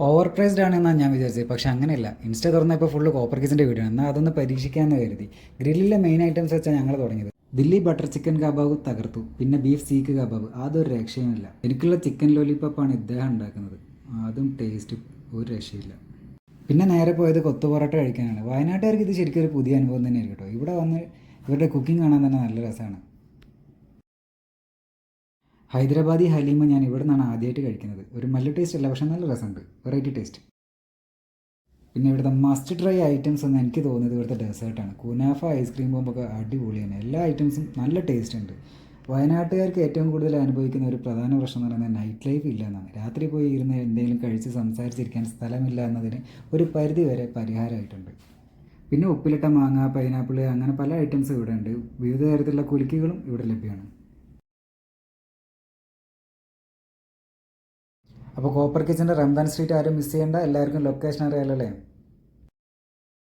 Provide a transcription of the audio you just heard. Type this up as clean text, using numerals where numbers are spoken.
Over priced ആണെന്നാണ് ഞാൻ വിചാരിച്ചത്. പക്ഷേ അങ്ങനെയല്ല. ഇൻസ്റ്റ തുറന്നപ്പോൾ ഫുള്ള് കോപ്പർ കിച്ചൻ്റെ വീഡിയോ ആണ്. എന്നാൽ അതൊന്ന് പരീക്ഷിക്കാമെന്ന് കരുതി. ഗ്രില്ലിലെ മെയിൻ ഐറ്റംസ് വെച്ചാൽ ഞങ്ങൾ തുടങ്ങിയത്. ദില്ലി ബട്ടർ ചിക്കൻ കബാബ് തകർത്തു. പിന്നെ ബീഫ് സീക്ക് കബാബ്, അതൊരു രക്ഷയുമില്ല. എനിക്കുള്ള ചിക്കൻ ലോലിപ്പോപ്പാണ് ഇദ്ദേഹം ഉണ്ടാക്കുന്നത്. അതും ടേസ്റ്റ് ഒരു രക്ഷയില്ല. പിന്നെ നേരെ പോയത് കൊത്തു പൊറോട്ട കഴിക്കാനാണ്. വയനാട്ടുകാർക്ക് ഇത് ശരിക്കും ഒരു പുതിയ അനുഭവം തന്നെയായിരിക്കും കേട്ടോ. ഇവിടെ വന്ന് ഇവരുടെ കുക്കിംഗ് കാണാൻ തന്നെ നല്ല രസമാണ്. ഹൈദരാബാദി ഹലീമ ഞാൻ ഇവിടെ നിന്നാണ് ആദ്യമായിട്ട് കഴിക്കുന്നത്. ഒരു നല്ല ടേസ്റ്റ് അല്ല, പക്ഷേ നല്ല രസമുണ്ട്. Variety taste. പിന്നെ ഇവിടുത്തെ മസ്റ്റ് ട്രൈ ഐറ്റംസ് എന്ന് എനിക്ക് തോന്നിയത് ഇവിടുത്തെ ഡെസേർട്ടാണ്. കുനാഫ ഐസ്ക്രീം ബോംബൊക്കെ അടിപൊളിയാണ്. എല്ലാ ഐറ്റംസും നല്ല ടേസ്റ്റ് ഉണ്ട്. വയനാട്ടുകാർക്ക് ഏറ്റവും കൂടുതൽ അനുഭവിക്കുന്ന ഒരു പ്രധാന പ്രശ്നം എന്ന് പറയുന്നത് നൈറ്റ് ലൈഫ് ഇല്ല എന്നാണ്. രാത്രി പോയി ഇരുന്ന് എന്തെങ്കിലും കഴിച്ച് സംസാരിച്ചിരിക്കാൻ സ്ഥലമില്ല എന്നതിന് ഒരു പരിധി വരെ പരിഹാരമായിട്ടുണ്ട്. പിന്നെ ഉപ്പിലിട്ട മാങ്ങ, പൈനാപ്പിൾ, അങ്ങനെ പല ഐറ്റംസും ഇവിടെ ഉണ്ട്. വിവിധ തരത്തിലുള്ള കുലുക്കികളും ഇവിടെ ലഭ്യമാണ്. അപ്പോൾ കോപ്പർ കിച്ചൻ്റെ റംദാൻ സ്ട്രീറ്റ് ആരും മിസ് ചെയ്യേണ്ട. എല്ലാവർക്കും ലൊക്കേഷൻ അറിയാലോ അല്ലേ?